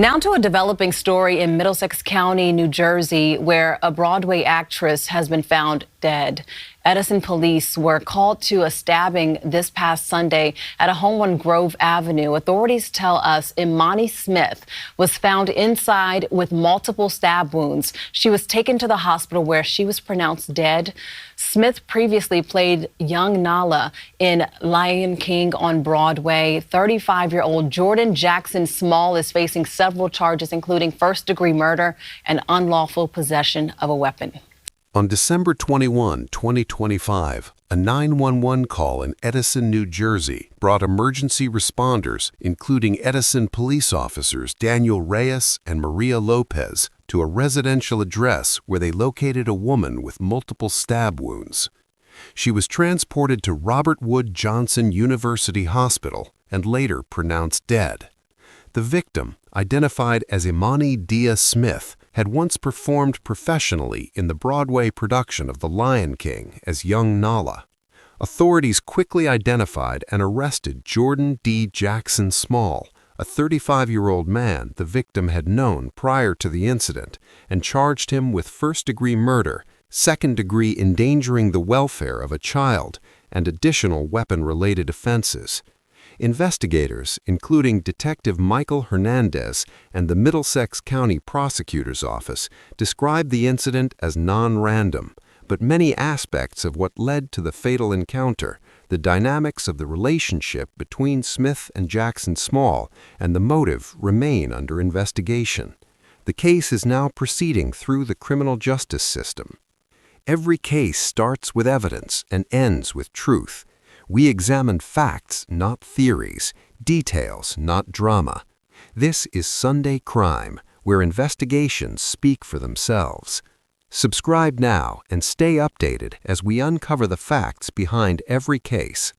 Now to a developing story in Middlesex County, New Jersey, where a Broadway actress has been found dead. Edison police were called to a stabbing this past Sunday at a home on Grove Avenue. Authorities tell us Imani Smith was found inside with multiple stab wounds. She was taken to the hospital where she was pronounced dead. Smith previously played young Nala in Lion King on Broadway. 35-year-old Jordan Jackson Small is facing several charges, including first-degree murder and unlawful possession of a weapon. On December 21, 2025, a 911 call in Edison, New Jersey, brought emergency responders, including Edison police officers Daniel Reyes and Maria Lopez, to a residential address where they located a woman with multiple stab wounds. She was transported to Robert Wood Johnson University Hospital and later pronounced dead. The victim, identified as Imani Smith, had once performed professionally in the Broadway production of The Lion King as young Nala. Authorities quickly identified and arrested Jordan D. Jackson Small, a 35-year-old man the victim had known prior to the incident, and charged him with first-degree murder, second-degree endangering the welfare of a child, and additional weapon-related offenses. Investigators, including Detective Michael Hernandez and the Middlesex County Prosecutor's Office, described the incident as non-random, but many aspects of what led to the fatal encounter, the dynamics of the relationship between Smith and Jackson Small, and the motive remain under investigation. The case is now proceeding through the criminal justice system. Every case starts with evidence and ends with truth. We examine facts, not theories, details, not drama. This is Sunday Crime, where investigations speak for themselves. Subscribe now and stay updated as we uncover the facts behind every case.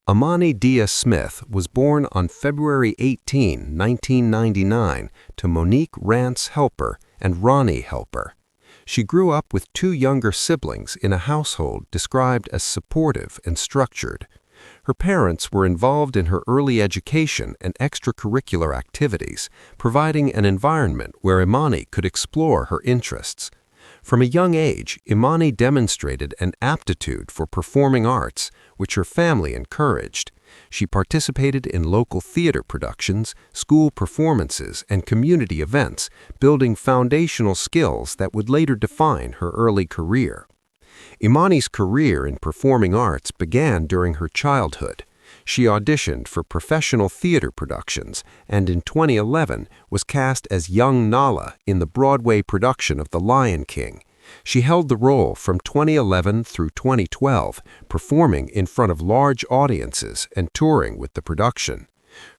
Imani Smith was born on February 18, 1999, to Monique Rance Helper and Ronnie Helper. She grew up with two younger siblings in a household described as supportive and structured. Her parents were involved in her early education and extracurricular activities, providing an environment where Imani could explore her interests. From a young age, Imani demonstrated an aptitude for performing arts, which her family encouraged. She participated in local theater productions, school performances, and community events, building foundational skills that would later define her early career. Imani's career in performing arts began during her childhood. She auditioned for professional theater productions and in 2011 was cast as young Nala in the Broadway production of The Lion King. She held the role from 2011 through 2012, performing in front of large audiences and touring with the production.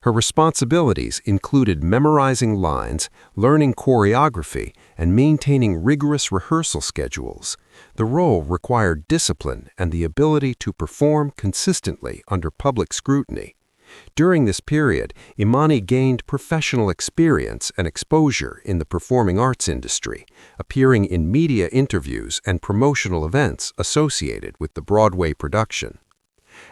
Her responsibilities included memorizing lines, learning choreography, and maintaining rigorous rehearsal schedules. The role required discipline and the ability to perform consistently under public scrutiny. During this period, Imani gained professional experience and exposure in the performing arts industry, appearing in media interviews and promotional events associated with the Broadway production.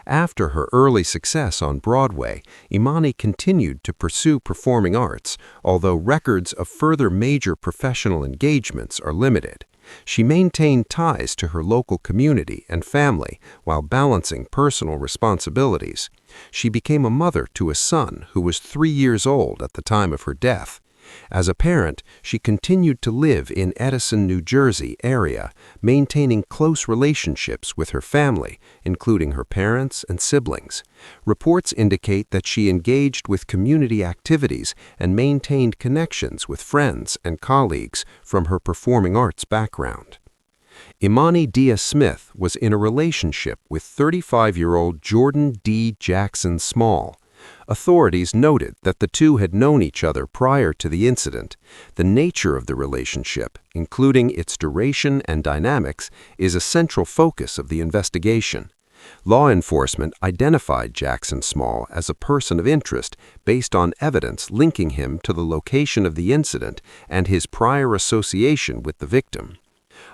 After her early success on Broadway, Imani continued to pursue performing arts, although records of further major professional engagements are limited. She maintained ties to her local community and family while balancing personal responsibilities. She became a mother to a son who was 3 years old at the time of her death. As a parent, she continued to live in Edison, New Jersey area, maintaining close relationships with her family, including her parents and siblings. Reports indicate that she engaged with community activities and maintained connections with friends and colleagues from her performing arts background. Imani Smith was in a relationship with 35-year-old Jordan D. Jackson Small. Authorities noted that the two had known each other prior to the incident. The nature of the relationship, including its duration and dynamics, is a central focus of the investigation. Law enforcement identified Jackson Small as a person of interest based on evidence linking him to the location of the incident and his prior association with the victim.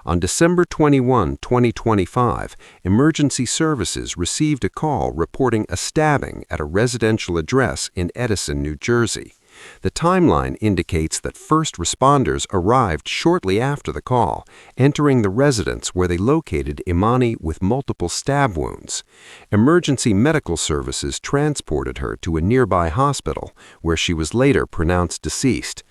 On December 21, 2025, emergency services received a call reporting a stabbing at a residential address in Edison, New Jersey. The timeline indicates that first responders arrived shortly after the call, entering the residence where they located Imani with multiple stab wounds. Emergency medical services transported her to a nearby hospital, where she was later pronounced deceased.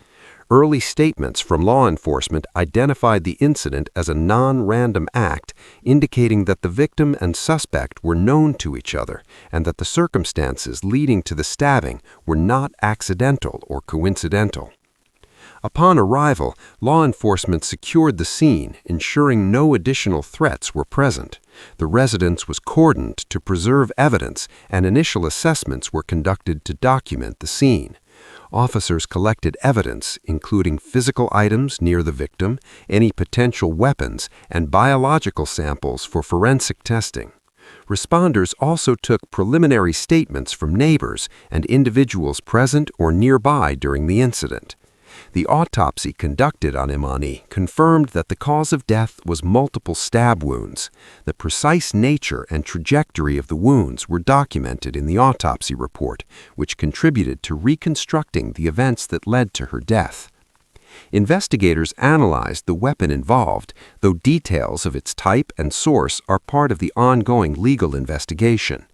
Early statements from law enforcement identified the incident as a non-random act, indicating that the victim and suspect were known to each other and that the circumstances leading to the stabbing were not accidental or coincidental. Upon arrival, law enforcement secured the scene, ensuring no additional threats were present. The residence was cordoned to preserve evidence, and initial assessments were conducted to document the scene. Officers collected evidence, including physical items near the victim, any potential weapons, and biological samples for forensic testing. Responders also took preliminary statements from neighbors and individuals present or nearby during the incident. The autopsy conducted on Imani confirmed that the cause of death was multiple stab wounds. The precise nature and trajectory of the wounds were documented in the autopsy report, which contributed to reconstructing the events that led to her death. Investigators analyzed the weapon involved, though details of its type and source are part of the ongoing legal investigation.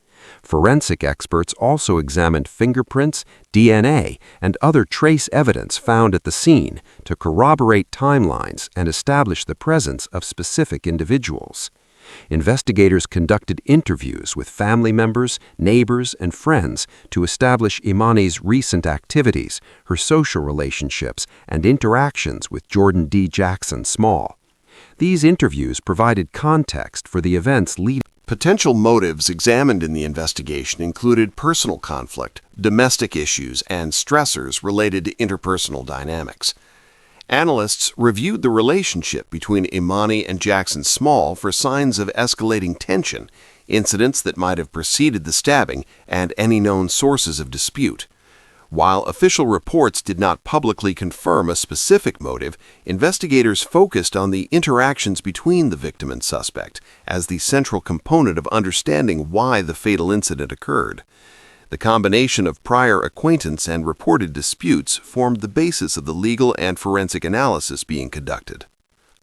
Forensic experts also examined fingerprints, DNA, and other trace evidence found at the scene to corroborate timelines and establish the presence of specific individuals. Investigators conducted interviews with family members, neighbors, and friends to establish Imani's recent activities, her social relationships, and interactions with Jordan D. Jackson Small. These interviews provided context for the events leading. Potential motives examined in the investigation included personal conflict, domestic issues, and stressors related to interpersonal dynamics. Analysts reviewed the relationship between Imani and Jackson Small for signs of escalating tension, incidents that might have preceded the stabbing, and any known sources of dispute. While official reports did not publicly confirm a specific motive, investigators focused on the interactions between the victim and suspect as the central component of understanding why the fatal incident occurred. The combination of prior acquaintance and reported disputes formed the basis of the legal and forensic analysis being conducted.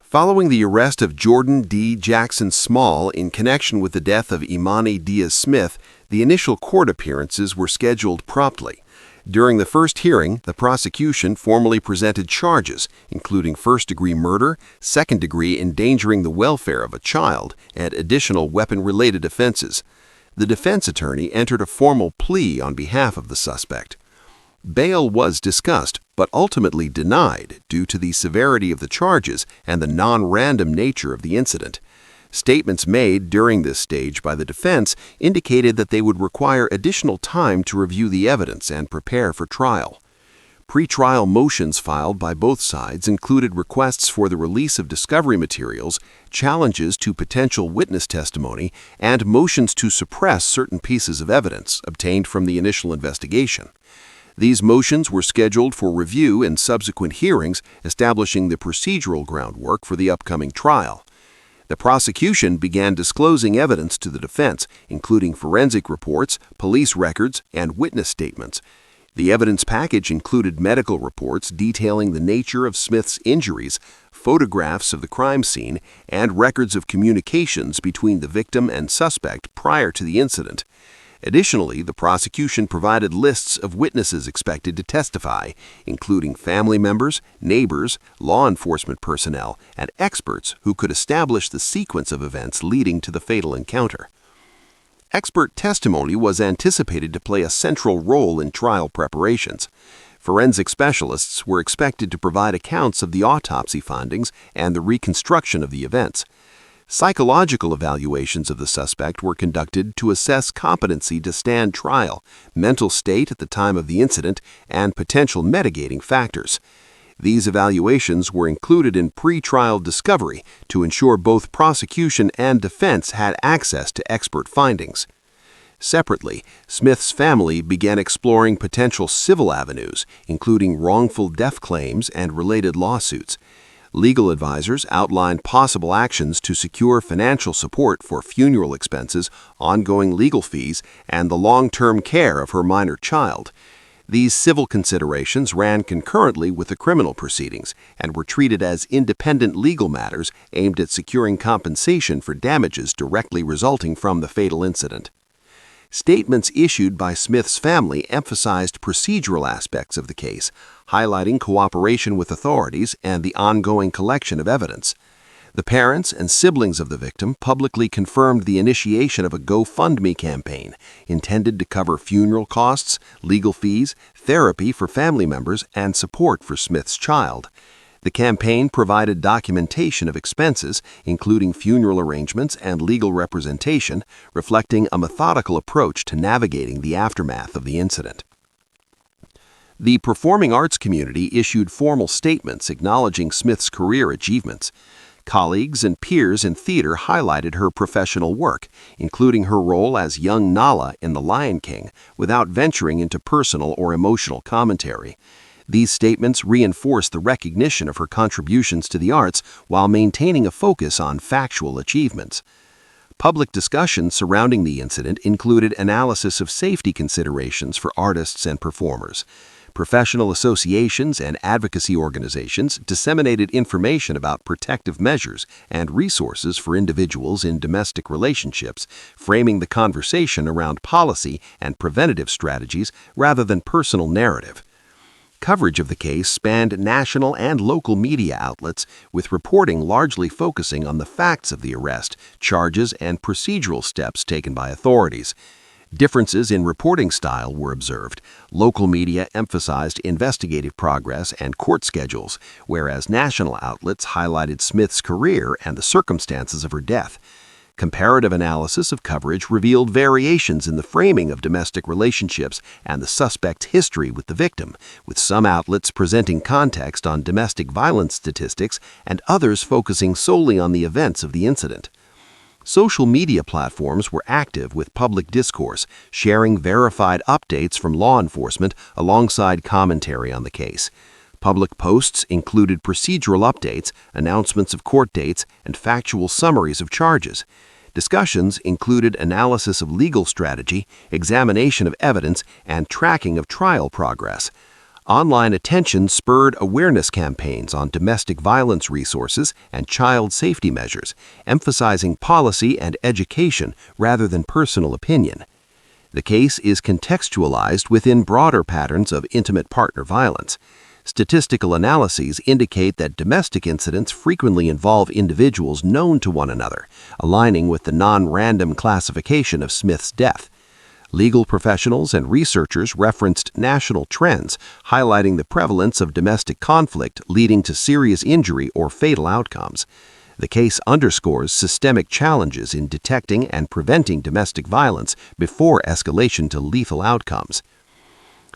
Following the arrest of Jordan D. Jackson Small in connection with the death of Imani Diaz-Smith, the initial court appearances were scheduled promptly. During the first hearing, the prosecution formally presented charges, including first-degree murder, second-degree endangering the welfare of a child, and additional weapon-related offenses. The defense attorney entered a formal plea on behalf of the suspect. Bail was discussed, but ultimately denied due to the severity of the charges and the non-random nature of the incident. Statements made during this stage by the defense indicated that they would require additional time to review the evidence and prepare for trial. Pre-trial motions filed by both sides included requests for the release of discovery materials, challenges to potential witness testimony, and motions to suppress certain pieces of evidence obtained from the initial investigation. These motions were scheduled for review in subsequent hearings, establishing the procedural groundwork for the upcoming trial. The prosecution began disclosing evidence to the defense, including forensic reports, police records, and witness statements. The evidence package included medical reports detailing the nature of Smith's injuries, photographs of the crime scene, and records of communications between the victim and suspect prior to the incident. Additionally, the prosecution provided lists of witnesses expected to testify, including family members, neighbors, law enforcement personnel, and experts who could establish the sequence of events leading to the fatal encounter. Expert testimony was anticipated to play a central role in trial preparations. Forensic specialists were expected to provide accounts of the autopsy findings and the reconstruction of the events. Psychological evaluations of the suspect were conducted to assess competency to stand trial, mental state at the time of the incident, and potential mitigating factors. These evaluations were included in pre-trial discovery to ensure both prosecution and defense had access to expert findings. Separately, Smith's family began exploring potential civil avenues, including wrongful death claims and related lawsuits. Legal advisors outlined possible actions to secure financial support for funeral expenses, ongoing legal fees, and the long-term care of her minor child. These civil considerations ran concurrently with the criminal proceedings and were treated as independent legal matters aimed at securing compensation for damages directly resulting from the fatal incident. Statements issued by Smith's family emphasized procedural aspects of the case, highlighting cooperation with authorities and the ongoing collection of evidence. The parents and siblings of the victim publicly confirmed the initiation of a GoFundMe campaign intended to cover funeral costs, legal fees, therapy for family members, and support for Smith's child. The campaign provided documentation of expenses, including funeral arrangements and legal representation, reflecting a methodical approach to navigating the aftermath of the incident. The performing arts community issued formal statements acknowledging Smith's career achievements. Colleagues and peers in theater highlighted her professional work, including her role as young Nala in The Lion King, without venturing into personal or emotional commentary. These statements reinforce the recognition of her contributions to the arts while maintaining a focus on factual achievements. Public discussion surrounding the incident included analysis of safety considerations for artists and performers. Professional associations and advocacy organizations disseminated information about protective measures and resources for individuals in domestic relationships, framing the conversation around policy and preventative strategies rather than personal narrative. Coverage of the case spanned national and local media outlets, with reporting largely focusing on the facts of the arrest, charges, and procedural steps taken by authorities. Differences in reporting style were observed. Local media emphasized investigative progress and court schedules, whereas national outlets highlighted Smith's career and the circumstances of her death. Comparative analysis of coverage revealed variations in the framing of domestic relationships and the suspect's history with the victim, with some outlets presenting context on domestic violence statistics and others focusing solely on the events of the incident. Social media platforms were active with public discourse, sharing verified updates from law enforcement alongside commentary on the case. Public posts included procedural updates, announcements of court dates, and factual summaries of charges. Discussions included analysis of legal strategy, examination of evidence, and tracking of trial progress. Online attention spurred awareness campaigns on domestic violence resources and child safety measures, emphasizing policy and education rather than personal opinion. The case is contextualized within broader patterns of intimate partner violence. Statistical analyses indicate that domestic incidents frequently involve individuals known to one another, aligning with the non-random classification of Smith's death. Legal professionals and researchers referenced national trends, highlighting the prevalence of domestic conflict leading to serious injury or fatal outcomes. The case underscores systemic challenges in detecting and preventing domestic violence before escalation to lethal outcomes.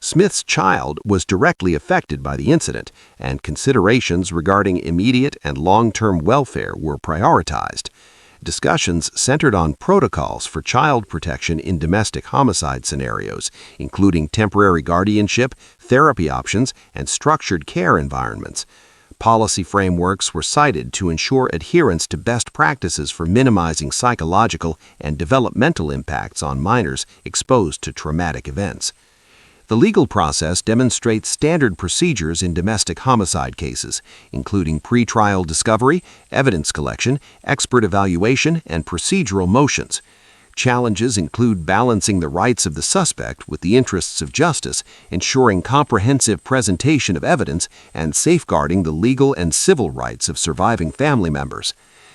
Smith's child was directly affected by the incident, and considerations regarding immediate and long-term welfare were prioritized. Discussions centered on protocols for child protection in domestic homicide scenarios, including temporary guardianship, therapy options, and structured care environments. Policy frameworks were cited to ensure adherence to best practices for minimizing psychological and developmental impacts on minors exposed to traumatic events. The legal process demonstrates standard procedures in domestic homicide cases, including pretrial discovery, evidence collection, expert evaluation, and procedural motions. Challenges include balancing the rights of the suspect with the interests of justice, ensuring comprehensive presentation of evidence, and safeguarding the legal and civil rights of surviving family members.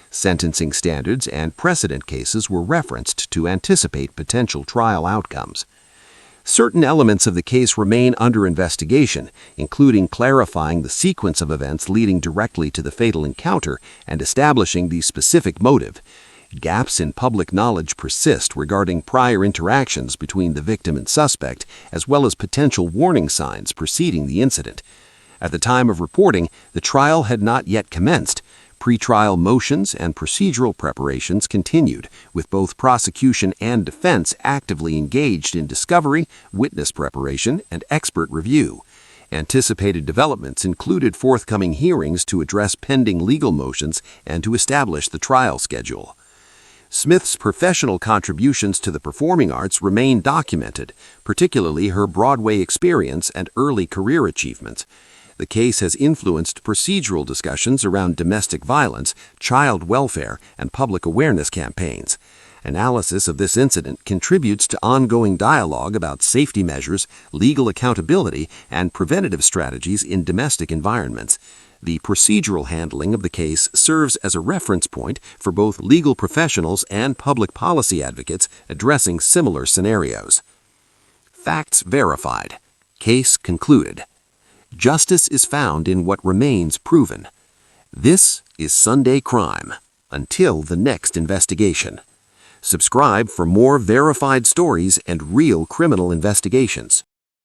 Sentencing standards and precedent cases were referenced to anticipate potential trial outcomes. Certain elements of the case remain under investigation, including clarifying the sequence of events leading directly to the fatal encounter and establishing the specific motive. Gaps in public knowledge persist regarding prior interactions between the victim and suspect, as well as potential warning signs preceding the incident. At the time of reporting, the trial had not yet commenced. Pretrial motions and procedural preparations continued, with both prosecution and defense actively engaged in discovery, witness preparation, and expert review. Anticipated developments included forthcoming hearings to address pending legal motions and to establish the trial schedule. Smith's professional contributions to the performing arts remain documented, particularly her Broadway experience and early career achievements. The case has influenced procedural discussions around domestic violence, child welfare, and public awareness campaigns. Analysis of this incident contributes to ongoing dialogue about safety measures, legal accountability, and preventative strategies in domestic environments. The procedural handling of the case serves as a reference point for both legal professionals and public policy advocates addressing similar scenarios. Facts verified. Case concluded. Justice is found in what remains proven. This is Sunday Crime. Until the next investigation. Subscribe for more verified stories and real criminal investigations.